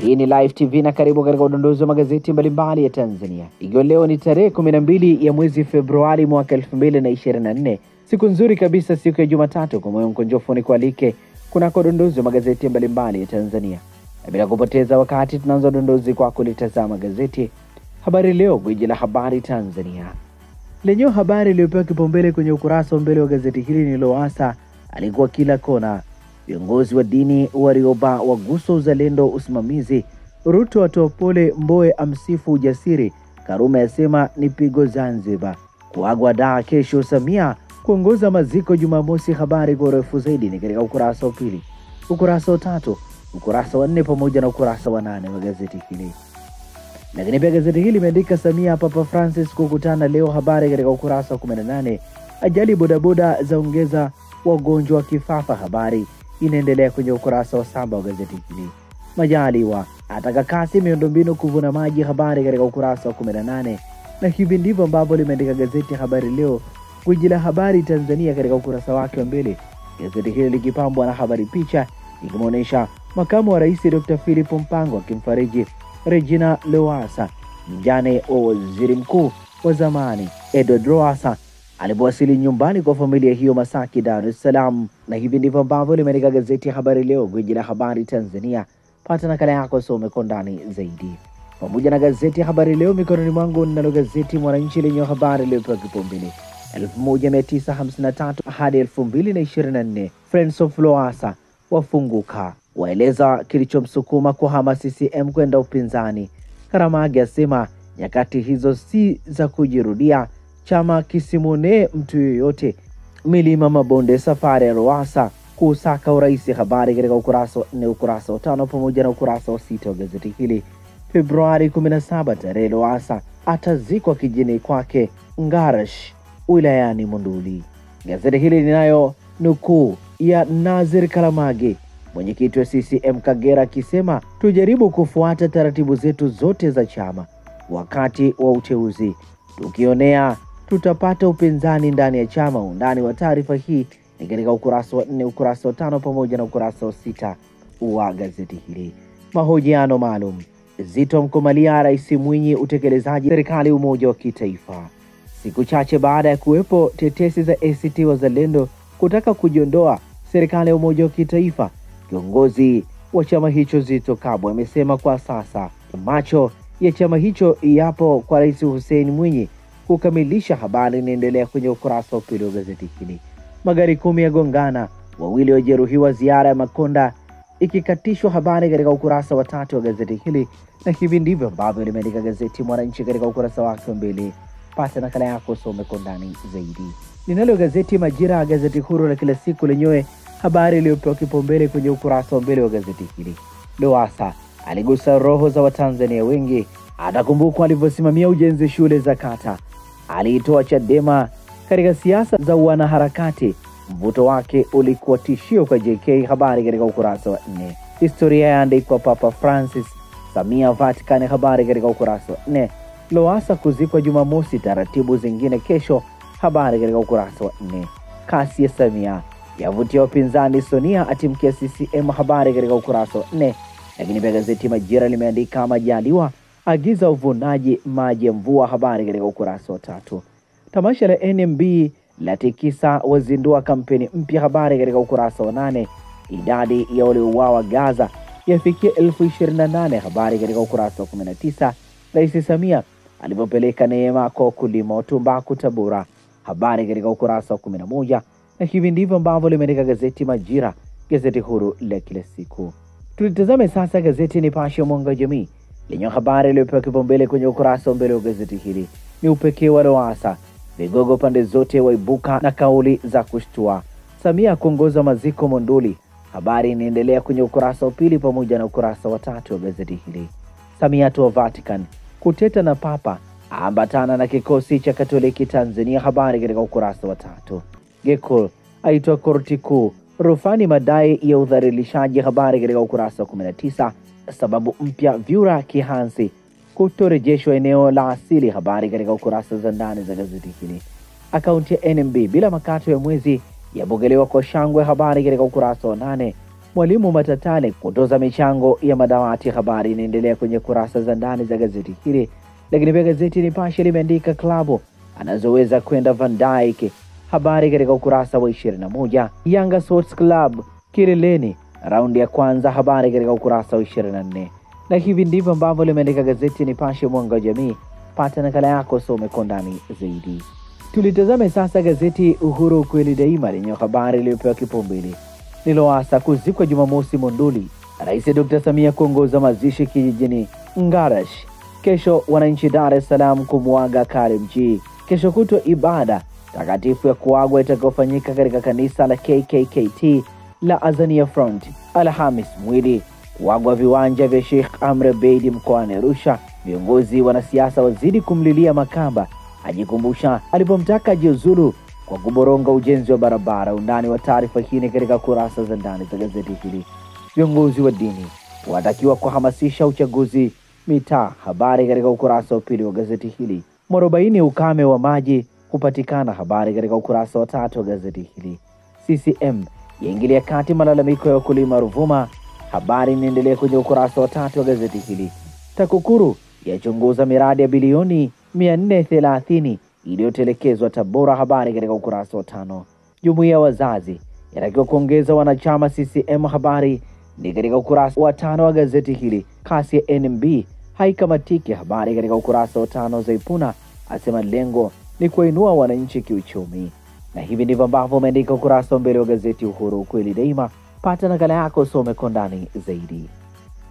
Hii ni Live TV na karibu katika udondozi wa magazeti mbalimbali ya Tanzania. Ikiwa leo ni tarehe 12 ya mwezi Februari mwaka 2024. Siku nzuri kabisa, siku ya Jumatatu. Kwa moyo mkunjofu ni kualike kunako udondozi wa magazeti mbalimbali ya Tanzania. Na bila kupoteza wakati tunaanza udondozi kwa kulitazama gazeti Habari Leo, gwiji la habari Tanzania. Lenyewe habari iliyopewa kipaumbele kwenye ukurasa wa mbele wa gazeti hili ni Lowassa alikuwa kila kona. Viongozi wa dini Warioba wagusa uzalendo usimamizi. Ruto atoa pole, Mbowe amsifu ujasiri. Karume asema ni pigo Zanzibar. Kuagwa daa kesho Samia kuongoza maziko Jumamosi. Habari kwa urefu zaidi ni katika ukurasa wa pili, ukurasa wa 3, ukurasa wa 4 pamoja na ukurasa wa 8 wa gazeti hili. Lakini pia gazeti hili limeandika Samia Papa Francis kukutana leo. Habari katika ukurasa wa 18. Ajali bodaboda zaongeza wagonjwa wa kifafa. Habari inaendelea kwenye ukurasa wa 7 wa gazeti hili. Majaliwa ataka kasi miundombinu kuvuna maji. Habari katika ukurasa wa 18. Na hivi ndivyo ambavyo limeandika gazeti Habari Leo, gwiji la habari Tanzania, katika ukurasa wake wa mbele. Gazeti hili likipambwa na habari picha ikimuonesha makamu wa rais Dr. Philip Mpango akimfariji Regina Lowassa, mjane wa waziri mkuu wa zamani Edward Lowassa, alipowasili nyumbani kwa familia hiyo Masaki, Dar es Salaam. Na hivi ndivyo ambavyo limeandika gazeti ya Habari Leo, gwiji la habari Tanzania. Pata nakala yako, some kwa ndani zaidi. Pamoja na gazeti ya Habari Leo mikononi mwangu, ninalo gazeti Mwananchi lenye habari iliyopewa kipaumbele 1953 hadi 2024. Friends of Lowassa wafunguka, waeleza kilichomsukuma kuhama CCM kwenda upinzani. Karamage asema nyakati hizo si za kujirudia, chama kisimone mtu yoyote. Milima mabonde, safari ya Lowassa kusaka urais. Habari katika ukurasa wa 4, ukurasa wa 5 pamoja na ukurasa wa 6 wa gazeti hili. Februari 17 tarehe Lowassa atazikwa kijini kwake Ngarash wilayani Monduli. Gazeti hili linayo nukuu ya Nazir Karamage, mwenyekiti wa CCM Kagera, akisema tujaribu kufuata taratibu zetu zote za chama wakati wa uteuzi. Tukionea tutapata upinzani ndani ya chama. Undani wa taarifa hii ni katika ukurasa wa 4, ukurasa wa 5 pamoja na ukurasa wa 6 wa gazeti hili. Mahojiano maalum. Zito mkomalia Rais Mwinyi utekelezaji serikali umoja wa kitaifa. Siku chache baada ya kuwepo tetesi za ACT Wazalendo kutaka kujiondoa serikali ya umoja wa kitaifa, kiongozi wa chama hicho Zito Kabwe amesema kwa sasa macho ya chama hicho yapo kwa Rais Hussein Mwinyi kukamilisha. Habari inaendelea kwenye ukurasa wa 2 wa gazeti hili. Magari 10 ya gongana, wawili wajeruhiwa, ziara ya Makonda ikikatishwa. Habari katika ukurasa wa 3 wa gazeti hili. Na hivi ndivyo ambavyo limeandika gazeti Mwananchi katika ukurasa wake wa mbele. Pata nakala yako, some kwa ndani zaidi. Ninalo gazeti Majira, gazeti huru la kila siku, lenyewe habari iliyopewa kipaumbele kwenye ukurasa wa mbele wa gazeti hili. Lowassa aligusa roho za Watanzania wengi, atakumbukwa alivyosimamia ujenzi shule za kata. Aliitoa Chadema katika siasa za wanaharakati, mvuto wake ulikuwa tishio kwa JK. Habari katika ukurasa wa 4. Historia yaandikwa Papa Francis, Samia Vatican. Habari katika ukurasa wa 4. Lowassa kuzikwa Jumamosi, taratibu zingine kesho. Habari katika ukurasa wa 4. Kasi ya Samia yavutia wapinzani, Sonia atimkia CCM. Habari katika ukurasa wa 4. Lakini pia gazeti Majira limeandika Majaliwa agiza uvunaji maji ya mvua. Habari katika ukurasa wa 3. Tamasha la NMB la tikisa wazindua kampeni mpya. Habari katika ukurasa wa 8. Idadi ya waliouawa Gaza yafikia 28,000. Habari katika ukurasa wa 19. Rais Samia alipopeleka neema kwa kulima wa tumbaku Tabora. Habari katika ukurasa wa 11. Na hivi ndivyo ambavyo limeandika gazeti Majira, gazeti huru la kila siku. Tulitazame sasa gazeti Nipashe Mwanga wa Jamii lenye habari iliyopewa kipaumbele kwenye ukurasa wa mbele wa gazeti hili ni upekee wa Lowassa, vigogo pande zote waibuka na kauli za kushtua. Samia kuongoza maziko Monduli. Habari inaendelea kwenye ukurasa wa 2 pamoja na ukurasa wa 3 wa gazeti hili. Samia toa Vatican kuteta na Papa, ambatana na kikosi cha Katoliki Tanzania. Habari katika ukurasa wa 3. Gekul aitwa korti kuu rufani madai ya udhalilishaji. Habari katika ukurasa wa 19. Sababu mpya Vyura Kihansi kutorejeshwa eneo la asili. Habari katika ukurasa za ndani za gazeti hili. Akaunti ya NMB bila makato ya mwezi yabogelewa kwa shangwe. Habari katika ukurasa wa 8. Mwalimu matatane kutoza michango ya madawati. Habari inaendelea kwenye kurasa za ndani za gazeti hili. Lakini pia gazeti Nipashe limeandika klabu anazoweza kwenda Van Dijk. Habari katika ukurasa wa 21. Yanga Sports Club kileleni raundi ya kwanza. Habari katika ukurasa wa 24. Na hivi ndivyo ambavyo limeandika gazeti Nipashe mwanga wa jamii. Pata nakala yako, some kwa ndani zaidi. Tulitazame sasa gazeti Uhuru ukweli daima lenye habari iliyopewa kipaumbele. Lowassa kuzikwa Jumamosi Monduli. Rais Dr. Samia kuongoza mazishi kijijini Ngarash. Kesho wananchi Dar es Salaam kumuaga Karimjee. Kesho kutwa ibada takatifu ya kuagwa itakayofanyika katika kanisa la KKKT la Azania Front. Alhamis mwili kuagwa viwanja vya Sheikh Amri Abeid mkoani Arusha. Viongozi wanasiasa wazidi kumlilia Makamba, ajikumbusha alipomtaka jiuzulu kwa kuboronga ujenzi wa barabara. Undani wa taarifa hii katika kurasa za ndani za gazeti hili. Viongozi wa dini watakiwa kuhamasisha uchaguzi mitaa. Habari katika ukurasa wa pili wa gazeti hili. Mwarobaini ukame wa maji kupatikana. Habari katika ukurasa wa 3 wa gazeti hili. CCM yaingilia kati malalamiko ya wakulima Ruvuma. Habari inaendelea kwenye ukurasa wa 3 wa gazeti hili. TAKUKURU yachunguza miradi ya bilioni 430 iliyotelekezwa Tabora. Habari katika ukurasa wa 5. Jumuiya wazazi yatakiwa kuongeza wanachama CCM. Habari ni katika ukurasa wa 5 wa gazeti hili. Kasi ya NMB haikamatiki. Habari katika ukurasa wa 5. Zaipuna asema lengo ni kuinua wananchi kiuchumi. Na hivi ndivyo ambavyo umeandika ukurasa wa mbele wa gazeti Uhuru ukweli daima. Pata nakala yako, some kwa ndani zaidi.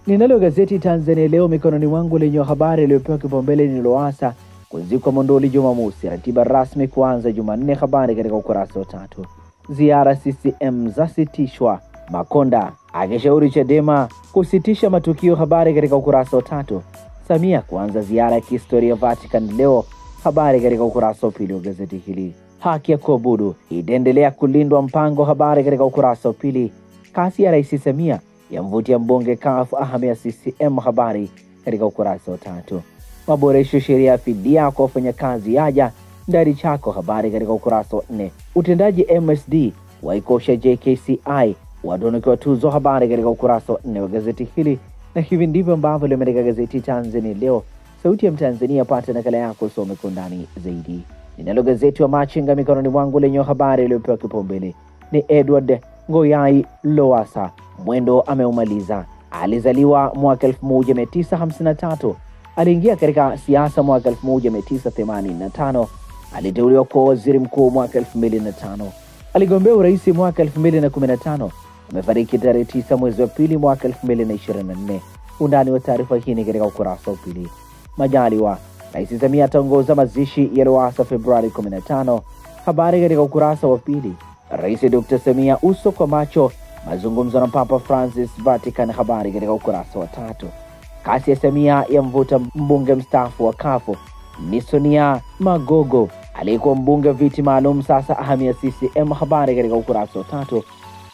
Ninalo gazeti Tanzania Leo mikononi mwangu lenye habari iliyopewa kipaumbele ni Lowassa kuzikwa Monduli Jumamosi, ratiba rasmi kuanza Jumanne. Habari katika ukurasa wa 3. Ziara CCM zasitishwa. Makonda akishauri Chadema kusitisha matukio. Habari katika ukurasa wa 3. Samia kuanza ziara ya kihistoria Vatican leo. Habari katika ukurasa wa 2 wa gazeti hili. Haki ya kuabudu itaendelea kulindwa mpango. Habari katika ukurasa wa 2. Kasi ya Rais Samia yamvutia mbunge CUF ahamia CCM. Habari katika ukurasa wa 3. Maboresho sheria ya fidia kwa wafanyakazi yaja ndani chako. Habari katika ukurasa wa 4. Utendaji MSD waikosha JKCI wadonokiwa tuzo. Habari katika ukurasa wa 4 wa gazeti hili. Na hivi ndivyo ambavyo limeandika gazeti Tanzania Leo, sauti ya Mtanzania. Pata nakala yako, some kwa ndani zaidi. Ninalo gazeti wa Machinga mikononi mwangu lenye habari iliyopewa kipaumbele ni Edward Ngoyai Lowassa mwendo ameumaliza. Alizaliwa mwaka 1953. Aliingia katika siasa mwaka 1985. Aliteuliwa kuwa waziri mkuu mwaka 2005. Aligombea urais mwaka 2015. Amefariki tarehe 9 mwezi wa pili mwaka 2024. Undani wa taarifa hii ni katika ukurasa wa 2. Majaliwa Rais Samia ataongoza mazishi ya Lowassa Februari 15. Habari katika ukurasa wa 2. Rais Dr. Samia uso kwa macho mazungumzo na Papa Francis Vatican. Habari katika ukurasa wa 3. Kasi ya Samia yamvuta mbunge mstaafu wa CUF Nisonia Magogo aliyekuwa mbunge viti maalum sasa ahamia CCM. Habari katika ukurasa wa 3.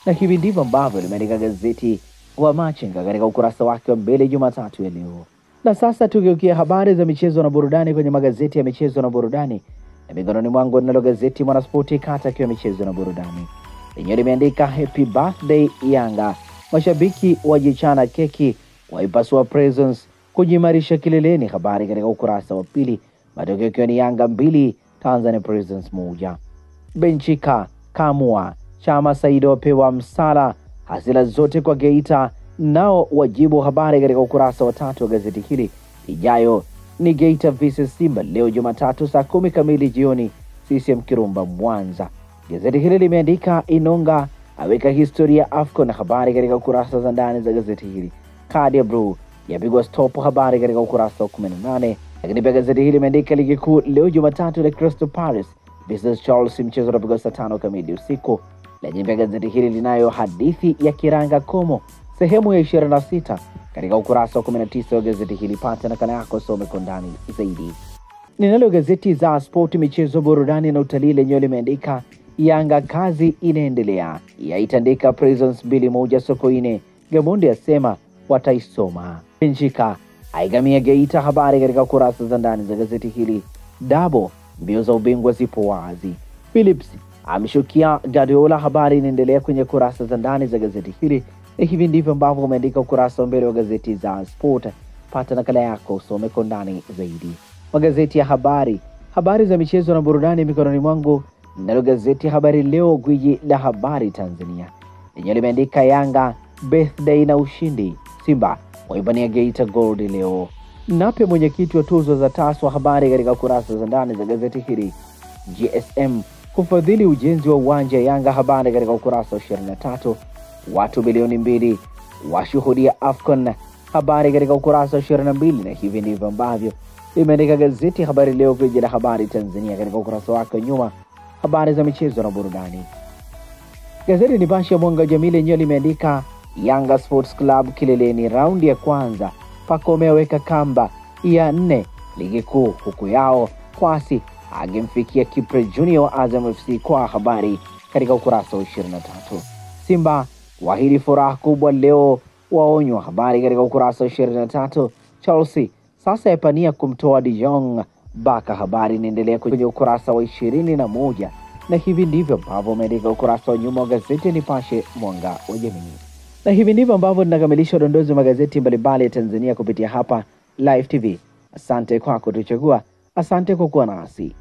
Na hivi ndivyo ambavyo limeandika gazeti wa Machinga katika ukurasa wake wa mbele Jumatatu ya leo. Na sasa tugeukia habari za michezo na burudani kwenye magazeti ya michezo na burudani. Na mikononi mwangu ninalo gazeti Mwanaspoti kata kwa michezo na burudani. Lenyewe limeandika happy birthday Yanga. Mashabiki wajichana keki waipasua Prisons kujimarisha kileleni. Habari katika ukurasa wa 2. Matokeo yakiwa ni Yanga 2 Tanzania Prisons 1. Benchika Kamua Chama Saido wapewa msala. Hasila zote kwa Geita nao wajibu. Habari katika ukurasa wa 3 wa gazeti hili. Ijayo ni Geita vs Simba leo Jumatatu saa 10 kamili jioni CCM Kirumba Mwanza. Gazeti hili limeandika Inonga aweka historia AFCON. Na habari katika ukurasa za ndani za gazeti hili. Kadi ya Blue yapigwa stop. Habari katika ukurasa wa 18. Lakini pia gazeti hili limeandika ligi kuu leo Jumatatu ile Crystal Palace vs Chelsea, mchezo unapigwa saa 5 kamili usiku. Lakini pia gazeti hili linayo hadithi ya Kiranga Komo sehemu ya 26 katika ukurasa wa 19 wa gazeti hili. Pata nakala yako, some kwa ndani zaidi. Ninalo gazeti za Sport michezo burudani na utalii lenyewe limeandika Yanga kazi inaendelea, yaitandika Prisons 2-1 Sokoine. Gamondi asema wataisoma. Benchika aigamia Geita. Habari katika kurasa za ndani za gazeti hili. Dabo mbio za ubingwa zipo wazi. Philips amshukia Guardiola. Habari inaendelea kwenye kurasa za ndani za gazeti hili. Na hivi ndivyo ambavyo umeandika ukurasa wa mbele wa gazeti za Sport. Pata nakala yako usome kwa ndani zaidi. Magazeti ya habari za michezo na burudani mikononi mwangu. Nalo gazeti Habari Leo, gwiji la habari Tanzania, lenyewe limeandika Yanga birthday na ushindi, Simba waibania Geita Gold leo. Nape mwenyekiti wa tuzo za TASWA, habari katika kurasa za ndani za gazeti hili. GSM kufadhili ujenzi wa uwanja Yanga, habari katika ukurasa wa 23. Watu bilioni 2 washuhudia AFCON, habari katika ukurasa wa 22. Na hivi ndivyo ambavyo limeandika gazeti Habari Leo, gwiji la habari Tanzania, katika ukurasa wake nyuma, habari za michezo na burudani. Gazeti Nipashe Mwanga wa Jamii lenyewe limeandika Yanga Sports Club kileleni raundi ya kwanza, Pacome aweka kamba ya 4 ligi kuu, huku yao Kwasi agemfikia Kipre Junior wa Azam FC, kwa habari katika ukurasa wa 23. Simba wahidi furaha kubwa leo, waonywa, habari katika ukurasa wa 23. Chelsea sasa yapania kumtoa De Jong Baka, habari inaendelea kwenye ukurasa wa 21. Na hivi ndivyo ambavyo umeandika ukurasa wa nyuma wa gazeti Nipashe Mwanga wa Jamii. Na hivi ndivyo ambavyo tunakamilisha udondozi wa magazeti mbalimbali ya Tanzania kupitia hapa Live TV. Asante kwa kutuchagua, asante kwa kuwa nasi.